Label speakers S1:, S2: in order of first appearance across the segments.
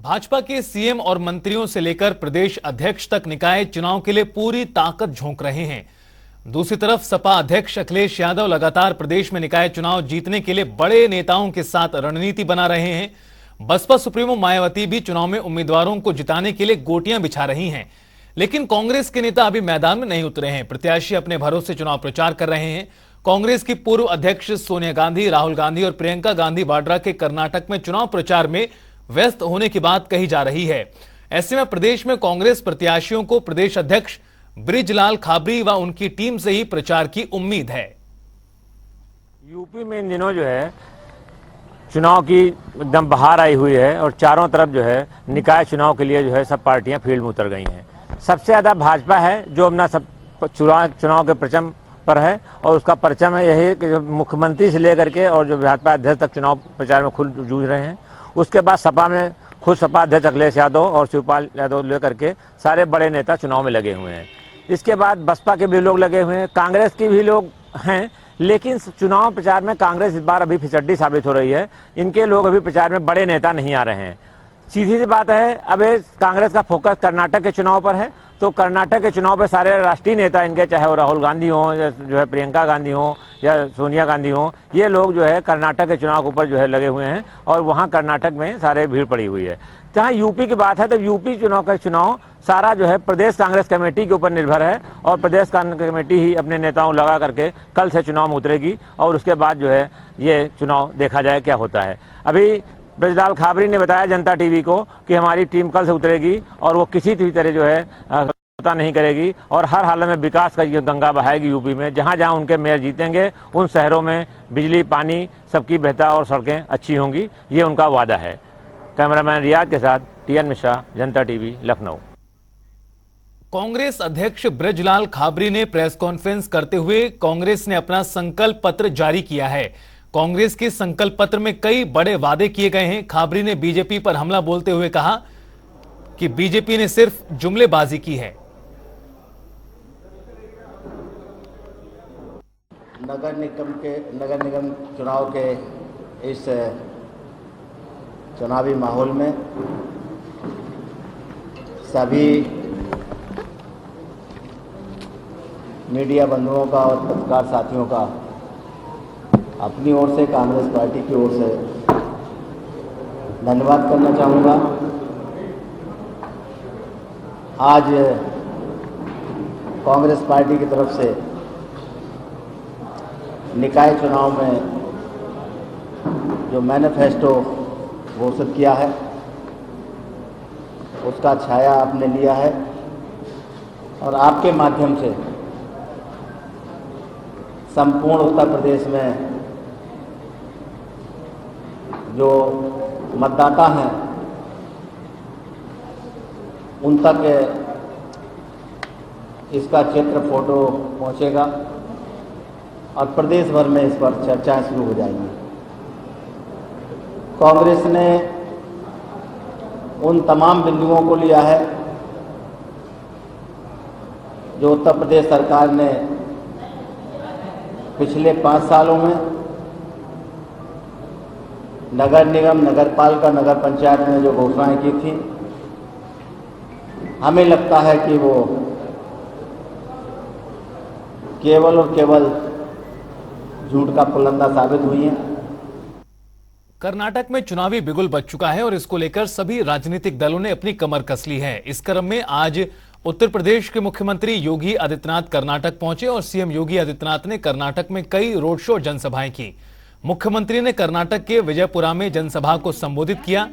S1: भाजपा के सीएम और मंत्रियों से लेकर प्रदेश अध्यक्ष तक निकाय चुनाव के लिए पूरी ताकत झोंक रहे हैं। दूसरी तरफ सपा अध्यक्ष अखिलेश यादव लगातार प्रदेश में निकाय चुनाव जीतने के लिए बड़े नेताओं के साथ रणनीति बना रहे हैं। बसपा सुप्रीमो मायावती भी चुनाव में उम्मीदवारों को जिताने के लिए गोटियां बिछा रही हैं, लेकिन कांग्रेस के नेता अभी मैदान में नहीं उतरे हैं। प्रत्याशी अपने भरोसे चुनाव प्रचार कर रहे हैं। कांग्रेस की पूर्व अध्यक्ष सोनिया गांधी, राहुल गांधी और प्रियंका गांधी वाड्रा के कर्नाटक में चुनाव प्रचार में व्यस्त होने की बात कही जा रही है। ऐसे में प्रदेश में कांग्रेस प्रत्याशियों को प्रदेश अध्यक्ष बृजलाल खाबरी व उनकी टीम से ही प्रचार की उम्मीद है।
S2: यूपी में इन दिनों जो है चुनाव की एकदम बहार आई हुई है और चारों तरफ जो है निकाय चुनाव के लिए जो है सब पार्टियां फील्ड में उतर गई हैं। सबसे ज्यादा भाजपा है जो अपना सब चुनाव के परचम पर है और उसका परचम है यही कि मुख्यमंत्री से लेकर के और जो भाजपा अध्यक्ष तक चुनाव प्रचार में खुद जूझ रहे हैं। उसके बाद सपा में खुद सपा अध्यक्ष अखिलेश यादव और शिवपाल यादव लेकर के सारे बड़े नेता चुनाव में लगे हुए हैं। इसके बाद बसपा के भी लोग लगे हुए हैं, कांग्रेस के भी लोग हैं, लेकिन चुनाव प्रचार में कांग्रेस इस बार अभी फिसड्डी साबित हो रही है। इनके लोग अभी प्रचार में बड़े नेता नहीं आ रहे हैं। सीधी सी बात है, अब कांग्रेस का फोकस कर्नाटक के चुनाव पर है, तो कर्नाटक के चुनाव पर सारे राष्ट्रीय नेता इनके, चाहे वो राहुल गांधी हो या जो है प्रियंका गांधी हो या सोनिया गांधी हो, ये लोग जो है कर्नाटक के चुनाव के ऊपर जो है लगे हुए हैं और वहाँ कर्नाटक में सारे भीड़ पड़ी हुई है। जहाँ यूपी की बात है तो यूपी चुनाव का चुनाव सारा जो है प्रदेश कांग्रेस कमेटी के ऊपर निर्भर है और प्रदेश कांग्रेस कमेटी ही अपने नेताओं लगा करके कल से चुनाव में उतरेगी और उसके बाद जो है ये चुनाव देखा जाए क्या होता है। अभी बृजलाल खाबरी ने बताया जनता टीवी को कि हमारी टीम कल से उतरेगी और वो किसी भी तरह जो है पता नहीं करेगी और हर हाल में विकास का ये गंगा बहाएगी। यूपी में जहां जहां उनके मेयर जीतेंगे उन शहरों में बिजली, पानी सबकी बेहतर और सड़कें अच्छी होंगी, ये उनका वादा है। कैमरामैन रियाज के साथ टीएन मिश्रा, जनता टीवी, लखनऊ।
S1: कांग्रेस अध्यक्ष बृजलाल खाबरी ने प्रेस कॉन्फ्रेंस करते हुए कांग्रेस ने अपना संकल्प पत्र जारी किया है। कांग्रेस के संकल्प पत्र में कई बड़े वादे किए गए हैं। खाबरी ने बीजेपी पर हमला बोलते हुए कहा कि बीजेपी ने सिर्फ जुमलेबाजी की है।
S3: नगर निगम चुनाव के इस चुनावी माहौल में सभी मीडिया बंधुओं का और पत्रकार साथियों का अपनी ओर से, कांग्रेस पार्टी की ओर से धन्यवाद करना चाहूँगा। आज कांग्रेस पार्टी की तरफ से निकाय चुनाव में जो मैनिफेस्टो घोषित किया है उसका छाया आपने लिया है और आपके माध्यम से संपूर्ण उत्तर प्रदेश में जो मतदाता हैं उन तक इसका चित्र, फोटो पहुंचेगा और प्रदेश भर में इस पर चर्चाएं शुरू हो जाएंगी। कांग्रेस ने उन तमाम बिंदुओं को लिया है जो उत्तर प्रदेश सरकार ने पिछले 5 सालों में नगर निगम, नगर पालिका, नगर पंचायत में जो घोषणाएं की थी, हमें लगता है कि वो केवल और केवल झूठ का पुलंदा साबित हुई है।
S1: कर्नाटक में चुनावी बिगुल बज चुका है और इसको लेकर सभी राजनीतिक दलों ने अपनी कमर कस ली है। इस क्रम में आज उत्तर प्रदेश के मुख्यमंत्री योगी आदित्यनाथ कर्नाटक पहुंचे और सीएम योगी आदित्यनाथ ने कर्नाटक में कई रोड शो, जनसभाएं की। मुख्यमंत्री ने कर्नाटक के विजयपुरा में जनसभा को संबोधित किया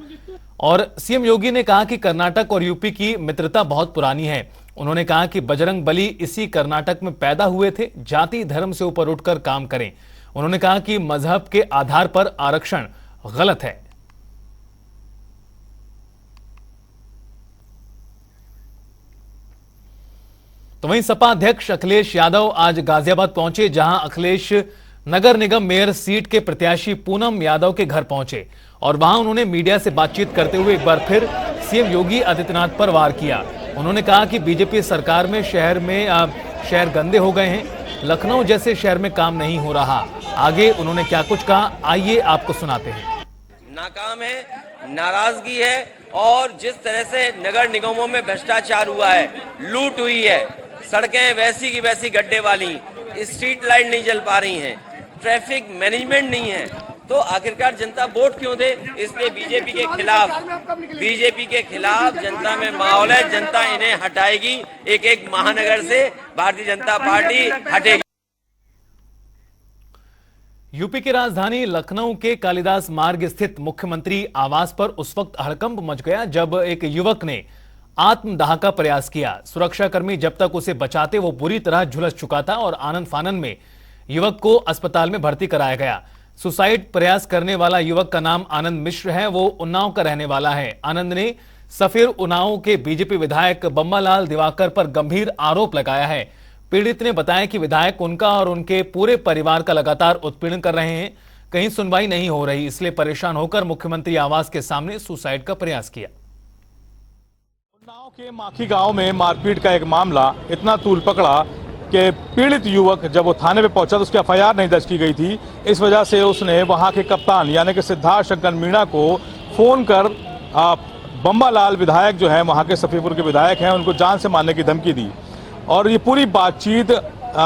S1: और सीएम योगी ने कहा कि कर्नाटक और यूपी की मित्रता बहुत पुरानी है। उन्होंने कहा कि बजरंग बली इसी कर्नाटक में पैदा हुए थे, जाति धर्म से ऊपर उठकर काम करें। उन्होंने कहा कि मजहब के आधार पर आरक्षण गलत है। तो वहीं सपा अध्यक्ष अखिलेश यादव आज गाजियाबाद पहुंचे, जहां अखिलेश नगर निगम मेयर सीट के प्रत्याशी पूनम यादव के घर पहुंचे और वहां उन्होंने मीडिया से बातचीत करते हुए एक बार फिर सीएम योगी आदित्यनाथ पर वार किया। उन्होंने कहा कि बीजेपी सरकार में शहर गंदे हो गए हैं, लखनऊ जैसे शहर में काम नहीं हो रहा। आगे उन्होंने क्या कुछ कहा, आइए आपको सुनाते हैं।
S4: नाकाम है, नाराजगी है और जिस तरह से नगर निगमों में भ्रष्टाचार हुआ है, लूट हुई है, सड़कें वैसी की वैसी गड्ढे वाली, स्ट्रीट लाइट नहीं जल पा रही हैं, ट्रैफिक मैनेजमेंट नहीं है, तो आखिरकार जनता वोट क्यों दे? इसलिए बीजेपी के खिलाफ जनता में माहौल है। जनता इन्हें हटाएगी, एक एक महानगर से भारतीय जनता पार्टी हटेगी।
S1: यूपी की राजधानी लखनऊ के कालिदास मार्ग स्थित मुख्यमंत्री आवास पर उस वक्त हड़कंप मच गया जब एक युवक ने आत्मदाह का प्रयास किया। सुरक्षाकर्मी जब तक उसे बचाते वो बुरी तरह झुलस चुका था और आनन फानन में युवक को अस्पताल में भर्ती कराया गया। सुसाइड प्रयास करने वाला युवक का नाम आनंद मिश्र है। वो उन्नाव का रहने वाला है। आनंद ने सफीर उन्नाव के बीजेपी विधायक बम्बालाल दिवाकर पर गंभीर आरोप लगाया है। पीड़ित ने बताया कि विधायक उनका और उनके पूरे परिवार का लगातार उत्पीड़न कर रहे हैं। कहीं सुनवाई नहीं हो रही, इसलिए परेशान होकर मुख्यमंत्री आवास के सामने सुसाइड का प्रयास किया।
S5: उन्नाव के माखी गांव में मारपीट का एक मामला इतना तूल पकड़ा कि पीड़ित युवक जब वो थाने पे पहुंचा तो उसकी एफआईआर नहीं दर्ज की गई थी। इस वजह से उसने वहां के कप्तान यानी कि सिद्धार्थ शंकर मीणा को फोन कर बम्बालाल विधायक जो है वहां के सफीपुर के विधायक हैं, उनको जान से मारने की धमकी दी। और ये पूरी बातचीत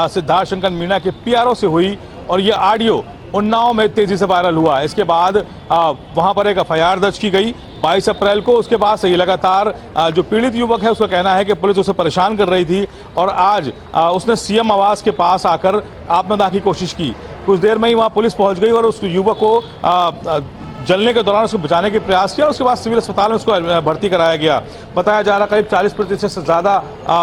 S5: सिद्धार्थ शंकर मीणा के पीआरओ से हुई और ये ऑडियो उन्नाव में तेजी से वायरल हुआ। इसके बाद वहां पर एक एफआईआर दर्ज की गई 22 अप्रैल को। उसके बाद से ये लगातार जो पीड़ित युवक है उसका कहना है कि पुलिस उसे परेशान कर रही थी और आज उसने सीएम आवास के पास आकर आत्मदाह की कोशिश की। कुछ देर में ही वहां पुलिस पहुंच गई और उस युवक को जलने के दौरान उसको बचाने के प्रयास किया। उसके बाद सिविल अस्पताल में उसको भर्ती कराया गया। बताया जा रहा करीब 40% से ज्यादा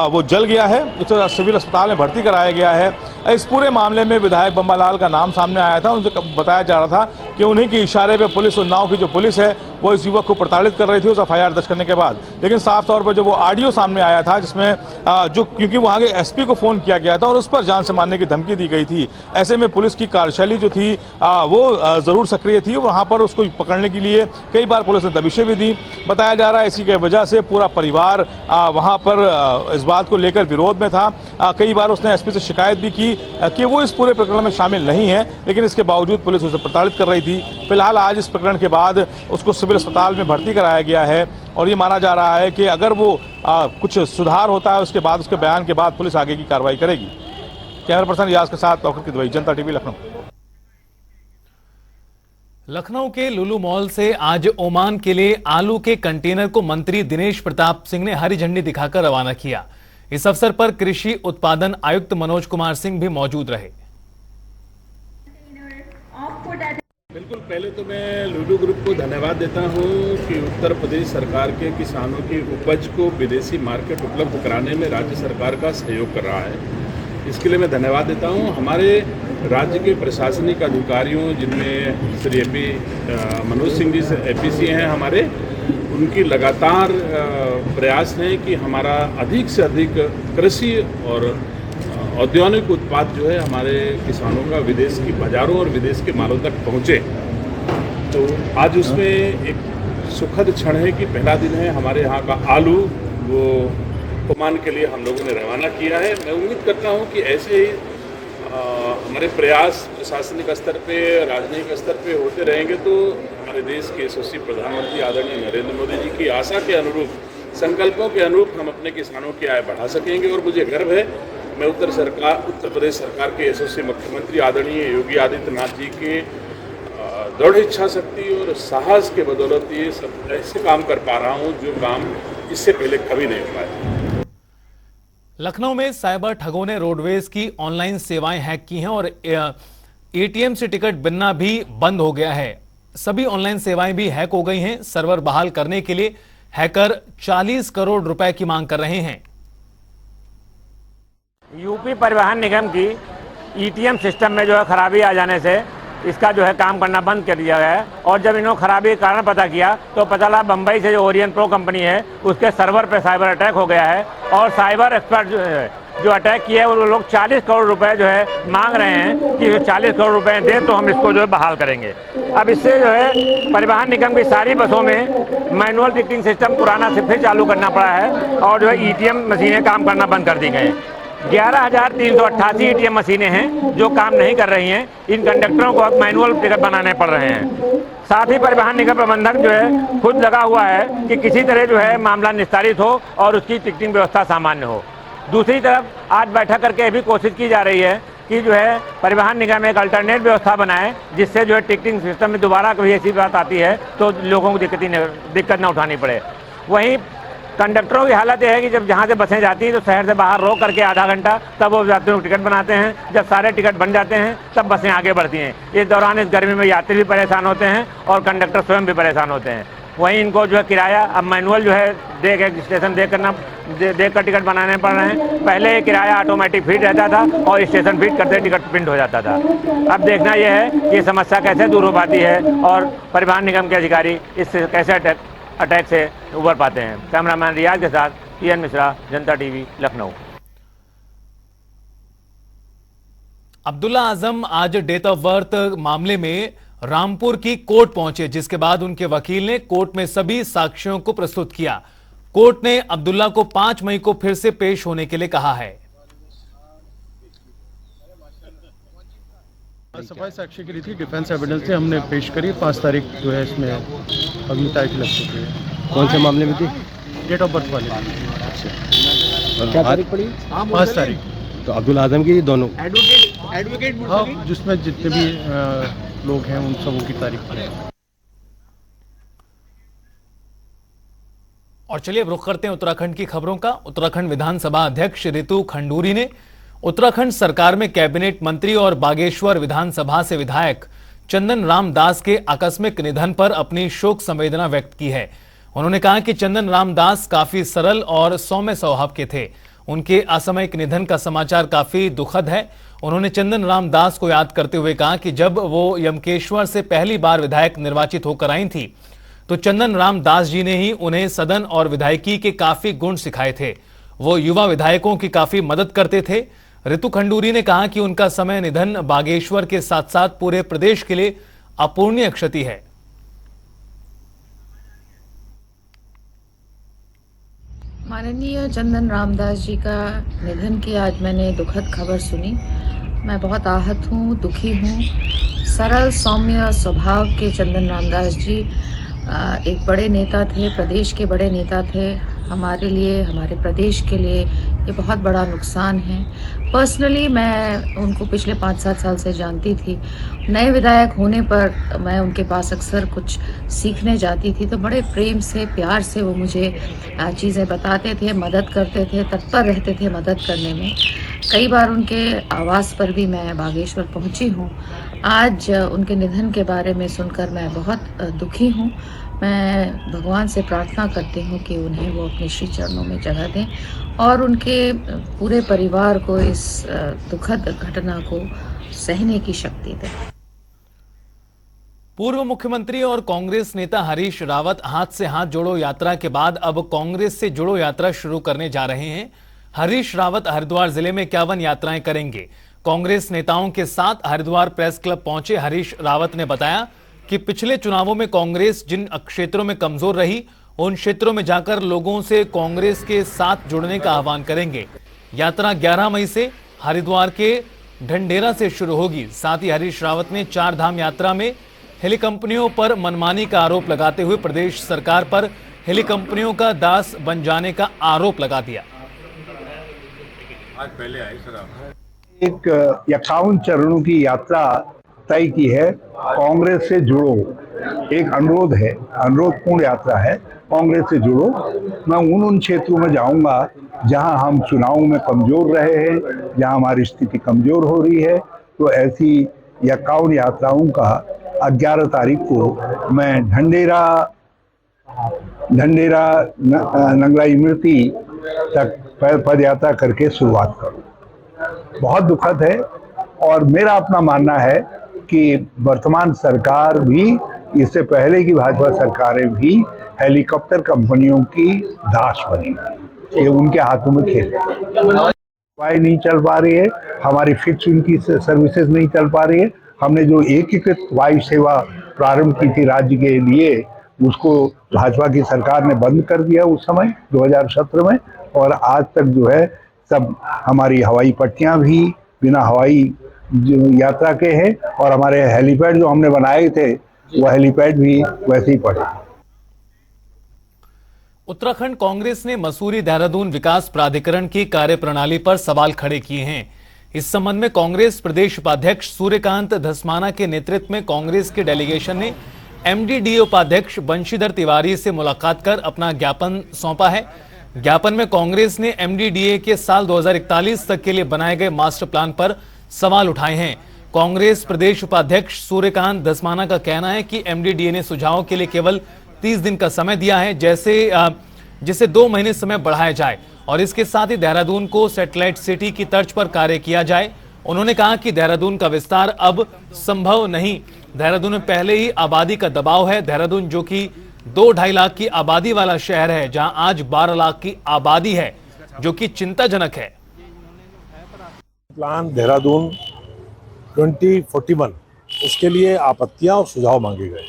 S5: वो जल गया है। उसे सिविल अस्पताल में भर्ती कराया गया है। इस पूरे मामले में विधायक बम्बालाल का नाम सामने आया था। उनसे बताया जा रहा था कि उन्हीं के इशारे पे पुलिस उन्नाव की जो पुलिस है वो इस युवक को प्रताड़ित कर रही थी उस एफआईआर दर्ज करने के बाद। लेकिन साफ तौर पर जो वो ऑडियो सामने आया था जिसमें जो क्योंकि वहां के एसपी को फोन किया गया था और उस पर जान से मारने की धमकी दी गई थी, ऐसे में पुलिस की कार्यशैली जो थी वो जरूर सक्रिय थी। वहां पर उसको पकड़ने के लिए कई बार पुलिस ने दबिशें भी दी। बताया जा रहा है इसी की वजह से पूरा परिवार वहां पर इस बात को लेकर विरोध में था। कई बार उसने एसपी से शिकायत भी की कि वो इस पूरे प्रकरण में शामिल नहीं है, लेकिन इसके बावजूद पुलिस उसे प्रताड़ित कर रही थी। फिलहाल आज इस प्रकरण के बाद उसको सिविल अस्पताल में भर्ती कराया गया है और ये माना जा रहा है कि अगर वो कुछ सुधार होता है उसके बाद उसके बयान के बाद पुलिस आगे की कार्रवाई करेगी। कैमरा पर्सन रियाज के साथ डॉक्टर की दुबई, जनता टीवी लखनऊ।
S1: लखनऊ के लुलु मॉल से आज ओमान के लिए आलू के कंटेनर को मंत्री दिनेश प्रताप सिंह ने हरी झंडी दिखाकर रवाना किया। इस अवसर पर कृषि उत्पादन आयुक्त मनोज कुमार सिंह भी मौजूद रहे।
S6: बिल्कुल, पहले तो मैं लुलु ग्रुप को धन्यवाद देता हूं कि उत्तर प्रदेश सरकार के किसानों की उपज को विदेशी मार्केट उपलब्ध कराने में राज्य सरकार का सहयोग कर रहा है। इसके लिए मैं धन्यवाद देता हूं हमारे राज्य के प्रशासनिक अधिकारियों, जिनमें श्री मनोज सिंह जी एपीसी हैं हमारे, उनकी लगातार प्रयास है कि हमारा अधिक से अधिक कृषि और औद्योगिक उत्पाद जो है हमारे किसानों का विदेश की बाजारों और विदेश के मालों तक पहुँचे। तो आज उसमें एक सुखद क्षण है कि पहला दिन है हमारे यहाँ का आलू वो ओमान के लिए हम लोगों ने रवाना किया है। मैं उम्मीद करता हूँ कि ऐसे ही हमारे प्रयास प्रशासनिक स्तर पे, राजनीतिक स्तर पे होते रहेंगे तो हमारे देश के यशस्वी प्रधानमंत्री आदरणीय नरेंद्र मोदी जी की आशा के अनुरूप, संकल्पों के अनुरूप हम अपने किसानों की आय बढ़ा सकेंगे। और मुझे गर्व है मैं उत्तर प्रदेश सरकार के यशस्वी मुख्यमंत्री आदरणीय योगी आदित्यनाथ जी के दृढ़ इच्छा शक्ति और साहस के बदौलत ये सब ऐसे काम कर पा रहा हूँ जो काम इससे पहले कभी नहीं हो पाया।
S1: लखनऊ में साइबर ठगों ने रोडवेज की ऑनलाइन सेवाएं हैक की हैं और एटीएम से टिकट बनना भी बंद हो गया है। सभी ऑनलाइन सेवाएं भी हैक हो गई हैं। सर्वर बहाल करने के लिए हैकर 40 करोड़ रुपए की मांग कर रहे हैं।
S2: यूपी परिवहन निगम की ईटीएम सिस्टम में जो है खराबी आ जाने से इसका जो है काम करना बंद कर दिया गया है। और जब इन्होंने खराबी का कारण पता किया तो पता लगा बम्बई से जो ओरियन प्रो कंपनी है उसके सर्वर पे साइबर अटैक हो गया है और साइबर एक्सपर्ट जो अटैक किया है वो लोग 40 करोड़ रुपए जो है मांग रहे हैं कि 40 करोड़ रुपए दें तो हम इसको जो है बहाल करेंगे। अब इससे जो है परिवहन निगम की सारी बसों में मैनुअल टिकटिंग सिस्टम पुराना से फिर चालू करना पड़ा है और जो है ईटीएम मशीनें काम करना बंद कर दी गई हैं। 11,388 एटीएम मशीनें हैं जो काम नहीं कर रही हैं। इन कंडक्टरों को अब मैनुअल टिकट बनाने पड़ रहे हैं। साथ ही परिवहन निगम प्रबंधक जो है खुद लगा हुआ है कि किसी तरह जो है मामला निस्तारित हो और उसकी टिकटिंग व्यवस्था सामान्य हो। दूसरी तरफ आज बैठक करके ये भी कोशिश की जा रही है कि जो है परिवहन निगम एक अल्टरनेट व्यवस्था बनाए जिससे जो है टिकटिंग सिस्टम में दोबारा कभी ऐसी बात आती है तो लोगों को दिक्कत न उठानी पड़े। वहीं कंडक्टरों की हालत यह है कि जब जहाँ से बसें जाती हैं तो शहर से बाहर रोक करके आधा घंटा तब वो यात्रियों को टिकट बनाते हैं। जब सारे टिकट बन जाते हैं तब बसें आगे बढ़ती हैं। इस दौरान इस गर्मी में यात्री भी परेशान होते हैं और कंडक्टर स्वयं भी परेशान होते हैं। वहीं इनको जो है किराया अब मैनुअल जो है स्टेशन देख कर टिकट बनाने पड़ रहे हैं। पहले ये किराया ऑटोमेटिक फीड रहता था और स्टेशन फीड करते टिकट प्रिंट हो जाता था। अब देखना यह है कि ये समस्या कैसे दूर हो पाती है और परिवहन निगम के अधिकारी इससे कैसे अटैक से उबर पाते हैं। कैमरामैन रियाज के साथ पीएन मिश्रा, जनता टीवी, लखनऊ।
S1: अब्दुल्ला आजम आज डेट ऑफ बर्थ मामले में रामपुर की कोर्ट पहुंचे, जिसके बाद उनके वकील ने कोर्ट में सभी साक्ष्यों को प्रस्तुत किया। कोर्ट ने अब्दुल्ला को 5 मई को फिर से पेश होने के लिए कहा है।
S7: सफाई साक्ष्य के लिए थी, डिफेंस एविडेंस से हमने पेश करी। 5 तारीख जो है इसमें अगली तारीख लग चुकी है।
S8: कौन से मामले में थी?
S7: डेट ऑफ बर्थ वाले।
S8: क्या तारीख पड़ी?
S7: 5 तारीख।
S8: तो अब्दुल आजम की दोनों
S7: एडवोकेट हाँ, जिसमें जितने भी लोग हैं उन सबों की तारीख पड़ी।
S1: और चलिए अब रुख करते हैं उत्तराखंड की खबरों का। उत्तराखंड विधानसभा अध्यक्ष रितु खंडूरी ने उत्तराखंड सरकार में कैबिनेट मंत्री और बागेश्वर विधानसभा से विधायक चंदन राम दास के आकस्मिक निधन पर अपनी शोक संवेदना व्यक्त की है। उन्होंने कहा कि चंदन राम दास काफी सरल और सौम्य स्वभाव के थे। उनके असामयिक निधन का समाचार काफी दुखद है। उन्होंने चंदन राम दास को याद करते हुए कहा कि जब वो यमकेश्वर से पहली बार विधायक निर्वाचित होकर आई थी तो चंदन राम दास जी ने ही उन्हें सदन और विधायकी के काफी गुण सिखाए थे। वो युवा विधायकों की काफी मदद करते थे। रितु खंडूरी ने कहा कि उनका समय निधन बागेश्वर के साथ साथ पूरे प्रदेश के लिए अपूरणीय क्षति है।
S9: माननीय चंदन रामदास जी का निधन की आज मैंने दुखद खबर सुनी। मैं बहुत आहत हूँ, दुखी हूँ। सरल सौम्य स्वभाव के चंदन रामदास जी एक बड़े नेता थे, प्रदेश के बड़े नेता थे। हमारे लिए, हमारे प्रदेश के लिए ये बहुत बड़ा नुकसान है। पर्सनली मैं उनको पिछले 5-7 साल से जानती थी। नए विधायक होने पर मैं उनके पास अक्सर कुछ सीखने जाती थी, तो बड़े प्रेम से, प्यार से वो मुझे चीज़ें बताते थे, मदद करते थे, तत्पर रहते थे मदद करने में। कई बार उनके आवास पर भी मैं बागेश्वर पहुंची हूं। आज उनके निधन के बारे में सुनकर मैं बहुत दुखी हूं। मैं भगवान से प्रार्थना करती हूं कि उन्हें वो अपने श्री चरणों में जगह दें और उनके पूरे परिवार को इस दुखद घटना को सहने की शक्ति दें।
S1: पूर्व मुख्यमंत्री और कांग्रेस नेता हरीश रावत हाथ से हाथ जोड़ो यात्रा के बाद अब कांग्रेस से जुड़ो यात्रा शुरू करने जा रहे हैं। हरीश रावत हरिद्वार जिले में 51 यात्राएं करेंगे। कांग्रेस नेताओं के साथ हरिद्वार प्रेस क्लब पहुंचे हरीश रावत ने बताया कि पिछले चुनावों में कांग्रेस जिन क्षेत्रों में कमजोर रही उन क्षेत्रों में जाकर लोगों से कांग्रेस के साथ जुड़ने का आह्वान करेंगे। यात्रा 11 मई से हरिद्वार के ढंढेरा से शुरू होगी। साथ ही हरीश रावत ने 4 धाम यात्रा में हेली कंपनियों पर मनमानी का आरोप लगाते हुए प्रदेश सरकार पर हेली कंपनियों का दास बन जाने का आरोप लगा दिया।
S6: आज पहले आए सर आप।
S10: एक 51 चरणों की यात्रा तय की है। कांग्रेस से जुड़ो एक अनुरोध है, अनुरोधपूर्ण यात्रा है। कांग्रेस से जुड़ो। मैं उन क्षेत्रों में जाऊंगा जहां हम चुनाव में कमजोर रहे हैं, जहां हमारी स्थिति कमजोर हो रही है। तो ऐसी 51 यात्राओं का 11 तारीख को मैं ढंढेरा नंगलाई इमरती तक पद यात्रा करके शुरुआत करूं। बहुत दुखद है और मेरा अपना मानना है कि वर्तमान सरकार भी, इससे पहले की भाजपा सरकारें भी हेलीकॉप्टर कंपनियों की दास बनी। ये उनके हाथों में खेल है। नहीं चल पा रही है, हमारी फिक्स उनकी सर्विसेज नहीं चल पा रही है। हमने जो एकीकृत वायु सेवा प्रारंभ की थी राज्य के लिए, उसको भाजपा की सरकार ने बंद कर दिया उस समय 2017 में। और आज तक जो है सब हमारी हवाई पट्टियां भी बिना हवाई यात्रा के हैं और हमारे हेलीपैड जो हमने बनाए थे वो हेलीपैड भी वैसे ही पड़े।
S1: उत्तराखंड कांग्रेस ने मसूरी देहरादून विकास प्राधिकरण की कार्यप्रणाली पर सवाल खड़े किए हैं। इस संबंध में कांग्रेस प्रदेश उपाध्यक्ष सूर्यकांत धस्माना के नेतृत्व में कांग्रेस के डेलीगेशन ने एमडीडीए उपाध्यक्ष बंशीधर तिवारी से मुलाकात कर अपना ज्ञापन सौंपा है। ज्ञापन में कांग्रेस ने एमडीडीए के साल 2041 तक के लिए बनाए गए मास्टर प्लान पर सवाल उठाए हैं। कांग्रेस प्रदेश उपाध्यक्ष सूर्यकांत धस्माना का कहना है कि एमडीडीए ने सुझावों के लिए केवल 30 दिन का समय दिया है, जिसे 2 महीने समय बढ़ाया जाए और इसके साथ ही देहरादून को सैटेलाइट सिटी की तर्ज पर कार्य किया जाए। उन्होंने कहा कि देहरादून का विस्तार अब संभव नहीं। देहरादून में पहले ही आबादी का दबाव है। देहरादून जो कि 2-2.5 लाख की आबादी वाला शहर है, जहां आज 12 लाख की आबादी है, जो कि चिंताजनक है।
S11: प्लान देहरादून 2041 उसके लिए आपत्तियां और सुझाव मांगे गए।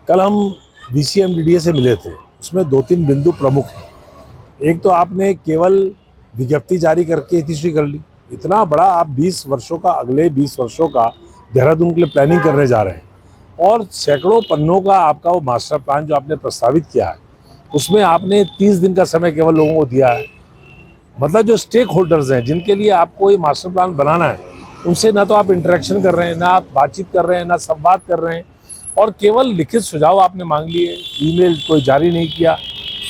S11: कल हम बीसीएमडीडीए से मिले थे, उसमें 2-3 बिंदु प्रमुख हैं। एक तो आपने केवल विज्ञप्ति जारी करके इतिश्री कर ली। इतना बड़ा आप 20 वर्षों का, अगले 20 वर्षों का देहरादून के लिए प्लानिंग करने जा रहे हैं और सैकड़ों पन्नों का आपका वो मास्टर प्लान जो आपने प्रस्तावित किया है, उसमें आपने 30 दिन का समय केवल लोगों को दिया है। मतलब जो स्टेक होल्डर्स हैं, जिनके लिए आपको ये मास्टर प्लान बनाना है, उनसे ना तो आप इंटरेक्शन कर रहे हैं, ना आप बातचीत कर रहे हैं, ना संवाद कर रहे हैं और केवल लिखित सुझाव आपने मांग लिए, ईमेल कोई जारी नहीं किया।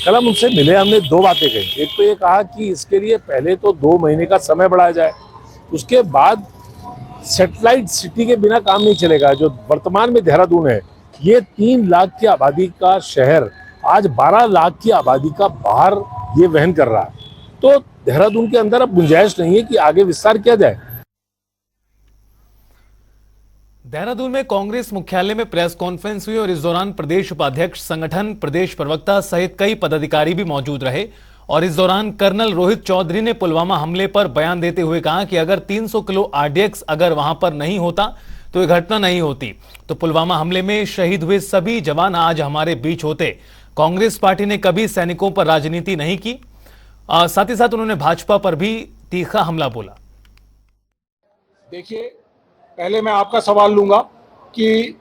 S11: कल हम उनसे मिले, हमने 2 बातें कही। एक तो ये कहा कि इसके लिए पहले तो 2 महीने का समय बढ़ाया जाए, उसके बाद सैटेलाइट सिटी के बिना काम नहीं चलेगा। जो वर्तमान में देहरादून है, ये 3 लाख की आबादी का शहर आज 12 लाख की आबादी का बाहर ये वहन कर रहा है, तो देहरादून के अंदर अब गुंजाइश नहीं है कि आगे विस्तार किया जाए।
S1: देहरादून में कांग्रेस मुख्यालय में प्रेस कॉन्फ्रेंस हुई और इस दौरान प्रदेश उपाध्यक्ष संगठन, प्रदेश प्रवक्ता सहित कई पदाधिकारी भी मौजूद रहे। और इस दौरान कर्नल रोहित चौधरी ने पुलवामा हमले पर बयान देते हुए कहा कि अगर 300 किलो आरडीएक्स अगर वहां पर नहीं होता तो यह घटना नहीं होती। तो पुलवामा हमले में शहीद हुए सभी जवान आज हमारे बीच होते। कांग्रेस पार्टी ने कभी सैनिकों पर राजनीति नहीं की। साथ ही साथ उन्होंने भाजपा पर भी तीखा हमला बोला।
S12: देखिए, पहले मैं आपका सवाल लूंगा कि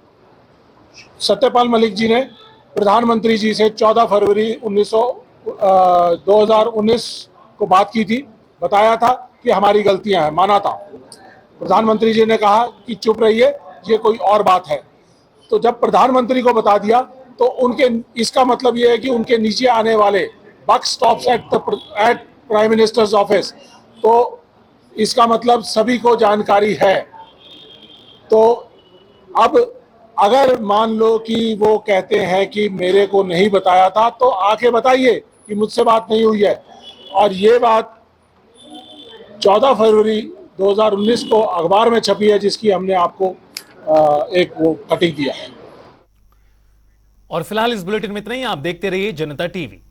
S12: सत्यपाल मलिक जी ने प्रधानमंत्री जी से 14 फरवरी 2019 को बात की थी, बताया था कि हमारी गलतियां हैं, माना था। प्रधानमंत्री जी ने कहा कि चुप रहिए, ये कोई और बात है। तो जब प्रधानमंत्री को बता दिया तो उनके, इसका मतलब ये है कि उनके नीचे आने वाले buck stops at prime minister's office, तो इसका मतलब सभी को जानकारी है। तो अब अगर मान लो कि वो कहते हैं कि मेरे को नहीं बताया था, तो आके बताइए कि मुझसे बात नहीं हुई है। और ये बात 14 फरवरी 2019 को अखबार में छपी है, जिसकी हमने आपको एक वो कटिंग दिया है।
S1: और फिलहाल इस बुलेटिन में इतना ही। आप देखते रहिए जनता टीवी।